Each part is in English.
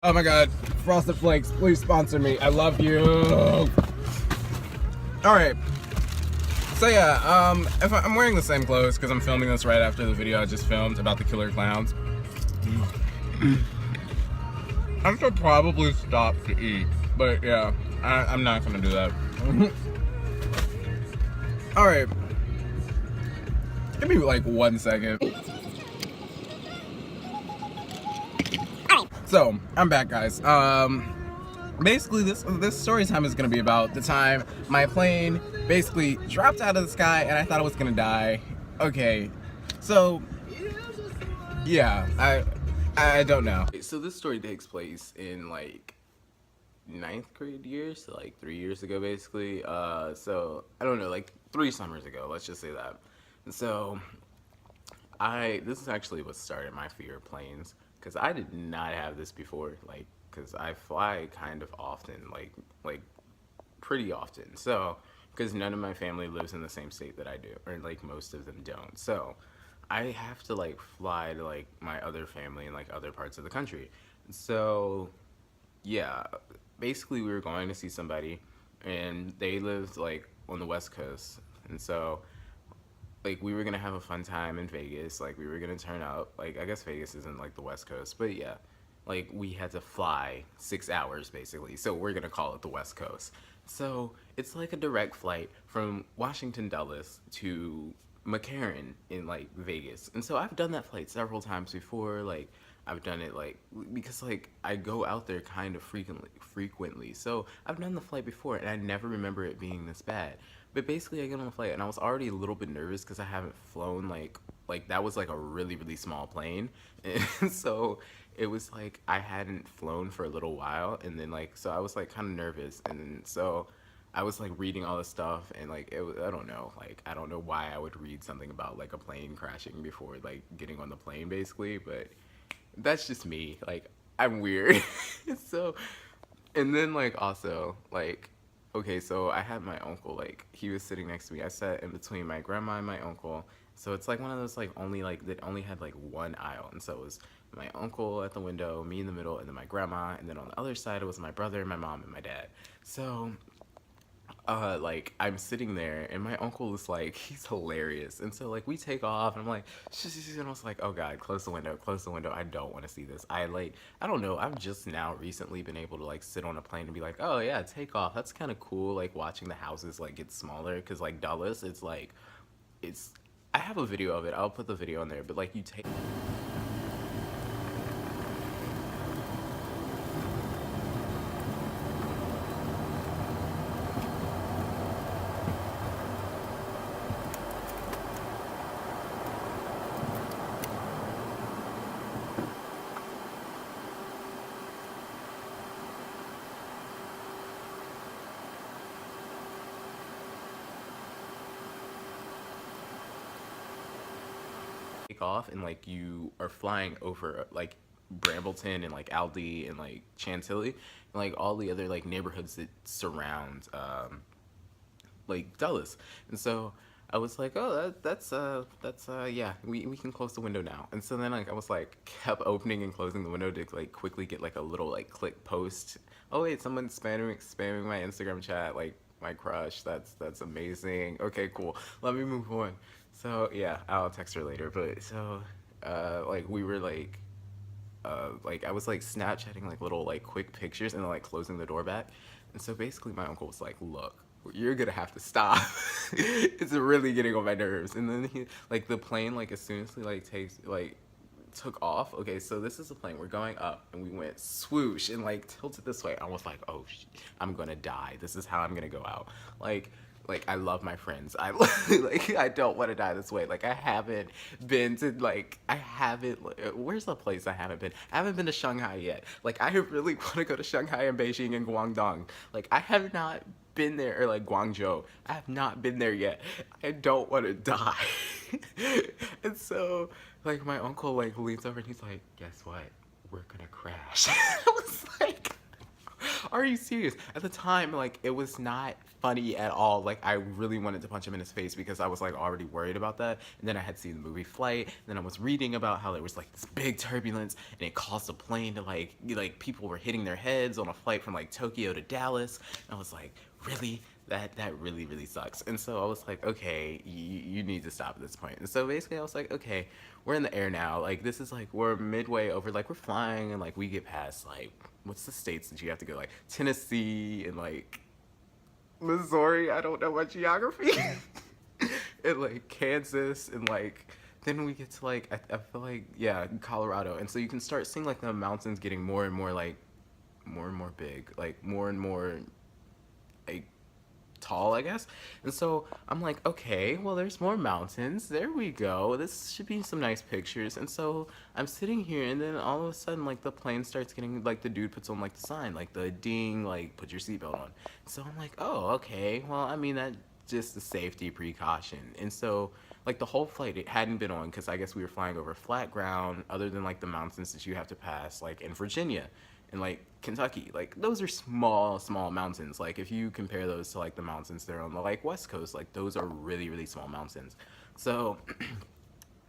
Oh my god, Frosted Flakes, please sponsor me. I love you. Alright. So yeah, if I'm wearing the same clothes because I'm filming this right after the video I just filmed about the killer clowns. I should probably stop to eat, but yeah, I'm not gonna do that. Alright. Give me like 1 second. So, I'm back, guys. Basically, this story time is gonna be about the time my plane basically dropped out of the sky and I thought it was gonna die. Okay, so yeah, I don't know. So this story takes place in like 9th grade years, so like 3 years ago, basically. So I don't know, like 3 summers ago. Let's just say that. And so this is actually what started my fear of planes, because I did not have this before, like, because I fly kind of often, like pretty often. So, because none of my family lives in the same state that I do, or like most of them don't. So, I have to like fly to like my other family in like other parts of the country. So, yeah, basically we were going to see somebody, and they lived like on the West Coast, and so like we were gonna have a fun time in Vegas. Like we were gonna turn out, like, I guess Vegas isn't like the West Coast, but yeah, like we had to fly 6 hours basically. So we're gonna call it the West Coast. So it's like a direct flight from Washington Dulles to McCarran in like Vegas. And so I've done that flight several times before. Like I've done it like because like I go out there kind of frequently. So I've done the flight before and I never remember it being this bad. But basically I get on the flight and I was already a little bit nervous because I haven't flown like that was like a really small plane. And so it was like I hadn't flown for a little while, and then like so I was like kind of nervous, and then so I was like reading all this stuff, and like it was, I don't know, like I don't know why I would read something about like a plane crashing before like getting on the plane basically, but that's just me. Like I'm weird. So and then like also like okay, so I had my uncle, like he was sitting next to me. I sat in between my grandma and my uncle. So it's like one of those like only like that only had like one aisle, and so it was my uncle at the window, me in the middle, and then my grandma, and then on the other side it was my brother, my mom, and my dad. So like I'm sitting there and my uncle is like, he's hilarious, and so like we take off and I'm like and I was like, oh god, close the window, I don't want to see this. I don't know, I've just now recently been able to like sit on a plane and be like, oh yeah, take off, that's kind of cool, like watching the houses like get smaller, because like Dulles, it's like it's I have a video of it, I'll put the video in there, but like you take off and like you are flying over like Brambleton and like Aldie and like Chantilly and like all the other like neighborhoods that surround like Dulles. And so I was like, oh, that's yeah, we can close the window now. And so then like I was like kept opening and closing the window to like quickly get like a little like click post. Oh wait, someone's spamming my Instagram chat, like my crush. That's amazing. Okay, cool. Let me move on. So yeah, I'll text her later. But so like we were like I was like Snapchatting like little like quick pictures and then like closing the door back. And so basically my uncle was like, look, you're gonna have to stop. It's really getting on my nerves. And then he like the plane, like as soon as he like took off. Okay, so this is the plane, we're going up and we went swoosh and like tilted this way. I was like, oh I'm gonna die, this is how I'm gonna go out. Like I love my friends. Like I don't want to die this way. Like I haven't been to where's the place I haven't been? I haven't been to Shanghai yet. Like I really want to go to Shanghai and Beijing and Guangdong. Like I have not been there, or like Guangzhou. I have not been there yet. I don't want to die. And so like my uncle like leans over and he's like, guess what? We're gonna crash. I was like, Are you serious? At the time, like, it was not funny at all. Like, I really wanted to punch him in his face because I was like already worried about that. And then I had seen the movie Flight. And then I was reading about how there was like this big turbulence and it caused a plane to like people were hitting their heads on a flight from like Tokyo to Dallas. And I was like, really? That really really sucks. And so I was like, okay, you need to stop at this point. And so basically I was like, okay, we're in the air now. Like, this is like, we're midway over, like, we're flying, and like we get past like, what's the states that you have to go, like Tennessee and like Missouri, I don't know my geography. And like Kansas, and like then we get to like, I feel like, yeah, Colorado. And so you can start seeing like the mountains getting more and more like, more and more big, like more and more like tall, I guess. And so I'm like, okay, well, there's more mountains. There we go. This should be some nice pictures. And so I'm sitting here, and then all of a sudden, like, the plane starts getting, like, the dude puts on, like, the sign, like, the ding, like, put your seatbelt on. So I'm like, oh, okay. Well, I mean, that's just a safety precaution. And so, like, the whole flight, it hadn't been on because I guess we were flying over flat ground, other than, like, the mountains that you have to pass, like, in Virginia and like Kentucky. Like, those are small mountains. Like, if you compare those to like the mountains that are on the like West Coast, like those are really really small mountains. So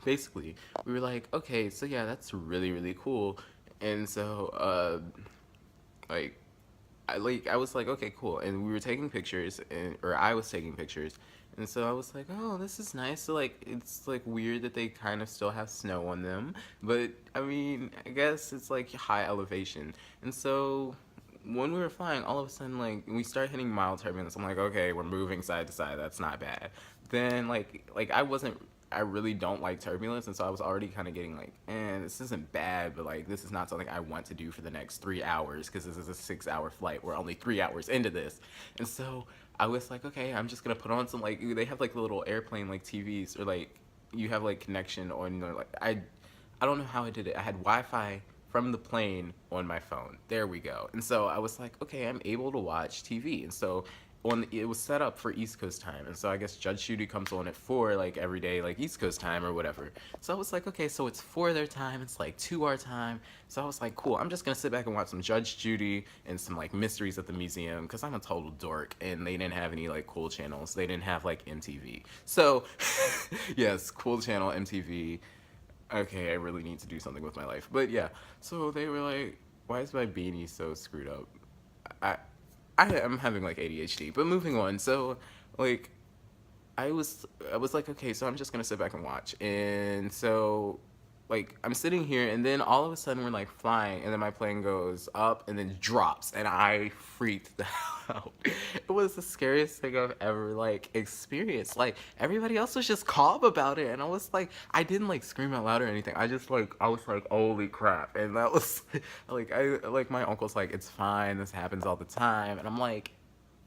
basically we were like, okay, so yeah, that's really really cool. And so like I was like, okay, cool. And we were taking pictures, or I was taking pictures. And so I was like, oh, this is nice. So, like, it's, like, weird that they kind of still have snow on them. But, I mean, I guess it's, like, high elevation. And so when we were flying, all of a sudden, like, we start hitting mild turbulence. I'm like, okay, we're moving side to side. That's not bad. Then, like I really don't like turbulence, and so I was already kind of getting like, this isn't bad, but like, this is not something I want to do for the next 3 hours, because this is a 6 hour flight. We're only 3 hours into this. And so I was like, okay, I'm just gonna put on some, like, they have like little airplane like TVs, or like you have like connection on, like, I don't know how I did it. I had Wi-Fi from the plane on my phone. There we go. And so I was like, okay, I'm able to watch TV. And so it was set up for East Coast time, and so I guess Judge Judy comes on at 4, like, every day, like East Coast time or whatever. So I was like, okay, so it's 4 their time, it's like 2 our time. So I was like, cool, I'm just gonna sit back and watch some Judge Judy and some like mysteries at the museum, because I'm a total dork, and they didn't have any like cool channels. They didn't have like MTV. So yes, cool channel MTV. Okay, I really need to do something with my life. But yeah, so they were like, why is my beanie so screwed up? I I'm having like ADHD. But moving on. So like I was like, okay, so I'm just gonna sit back and watch. And so like I'm sitting here, and then all of a sudden we're like flying, and then my plane goes up and then drops, and I freaked the hell out. It was the scariest thing I've ever like experienced. Like, everybody else was just calm about it, and I was like, I didn't like scream out loud or anything. I was like, holy crap. And that was like my uncle's like, it's fine, this happens all the time. And I'm like,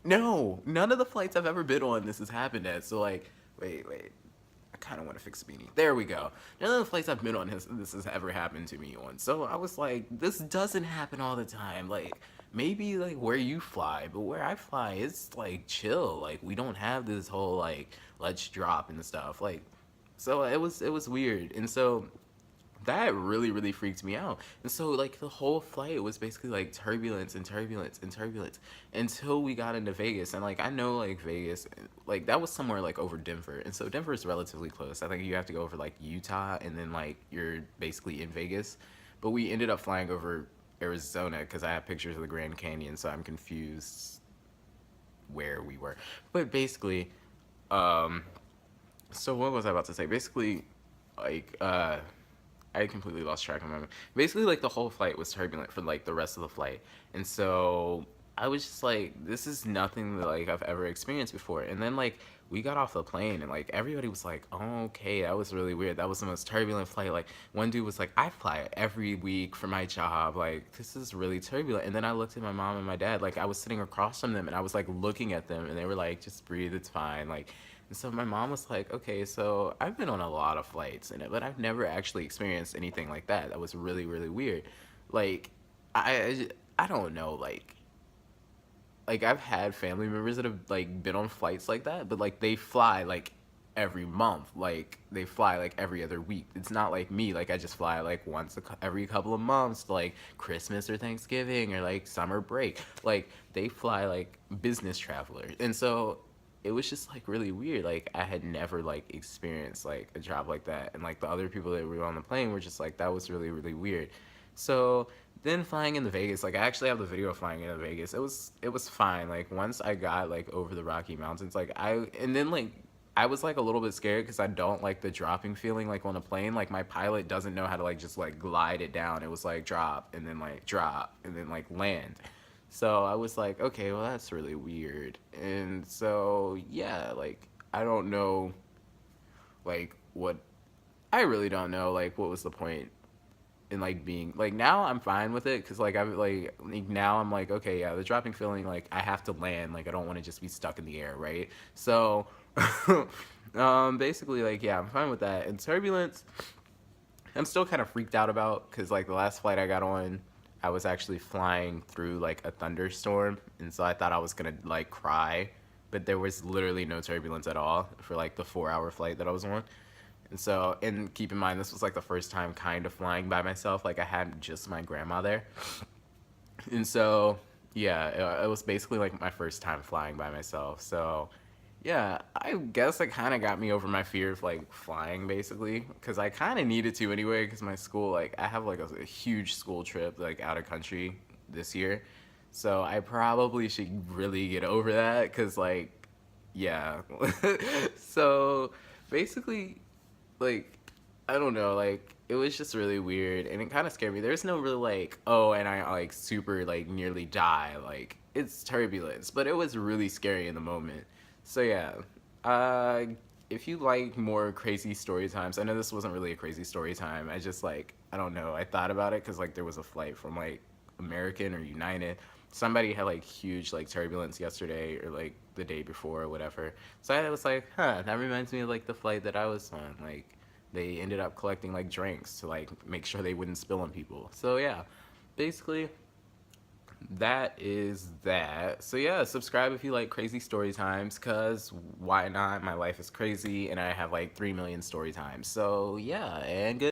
no, none of the flights I've ever been on this has happened at. So like, wait. I kind of want to fix a beanie. There we go. None of the flights I've been on this has ever happened to me on. So I was like, this doesn't happen all the time. Like, maybe like where you fly, but where I fly, it's like chill. Like, we don't have this whole like, let's drop and stuff. Like, so it was weird. And so that really really freaked me out. And so like the whole flight was basically like turbulence and turbulence and turbulence until we got into Vegas. And like, I know like Vegas, like that was somewhere like over Denver, and so Denver is relatively close. I think you have to go over like Utah, and then like you're basically in Vegas. But we ended up flying over Arizona because I have pictures of the Grand Canyon, so I'm confused where we were. But basically, so what was I about to say? Basically, like I completely lost track of my mind. Basically, like the whole flight was turbulent for like the rest of the flight, and so I was just like, this is nothing that like I've ever experienced before. And then like we got off the plane, and like everybody was like, oh, okay, that was really weird. That was the most turbulent flight. Like, one dude was like, I fly every week for my job. Like, this is really turbulent. And then I looked at my mom and my dad. Like, I was sitting across from them, and I was like looking at them, and they were like, just breathe, it's fine. Like, and so my mom was like, okay, so I've been on a lot of flights, but I've never actually experienced anything like that. That was really, really weird. Like, I don't know, like I've had family members that have like been on flights like that, but like they fly like every month. Like they fly like every other week. It's not like me, like I just fly like every couple of months to like Christmas or Thanksgiving or like summer break. Like they fly like business travelers. And so it was just like really weird. Like I had never like experienced like a job like that, and like the other people that were on the plane were just like, that was really really weird. So then flying into Vegas, like I actually have the video of flying into Vegas. It was fine. Like once I got like over the Rocky Mountains, like and then like I was like a little bit scared because I don't like the dropping feeling like on a plane. Like my pilot doesn't know how to like just like glide it down. It was like drop and then like drop and then like land. So I was like, okay, well that's really weird. And so yeah, like I don't know like what I really don't know like what was the point in like being like, now I'm fine with it because like I'm like now I'm like, okay, yeah, the dropping feeling, like I have to land, like I don't want to just be stuck in the air, right? So basically like yeah, I'm fine with that. And turbulence, I'm still kind of freaked out about because like the last flight I got on, I was actually flying through like a thunderstorm, and so I thought I was gonna like cry, but there was literally no turbulence at all for like the 4 hour flight that I was on. And so, and keep in mind, this was like the first time kind of flying by myself. Like I had just my grandma there. And so, yeah, it was basically like my first time flying by myself. So, yeah, I guess it kind of got me over my fear of like flying basically. Because I kind of needed to anyway, because my school, like, I have like a huge school trip like out of country this year. So I probably should really get over that because, like, yeah. So basically, like I don't know, like it was just really weird and it kind of scared me. There's no really like, oh, and I like super like nearly die. Like it's turbulence, but it was really scary in the moment. So yeah, uh, if you like more crazy story times, I know this wasn't really a crazy story time. I just like I don't know. I thought about it because like there was a flight from like American or United. Somebody had like huge like turbulence yesterday or like the day before or whatever. So I was like, huh, that reminds me of like the flight that I was on. Like they ended up collecting like drinks to like make sure they wouldn't spill on people. So yeah, basically that is that. So yeah, subscribe if you like crazy story times, cause why not? My life is crazy and I have like 3 million story times. So yeah, and good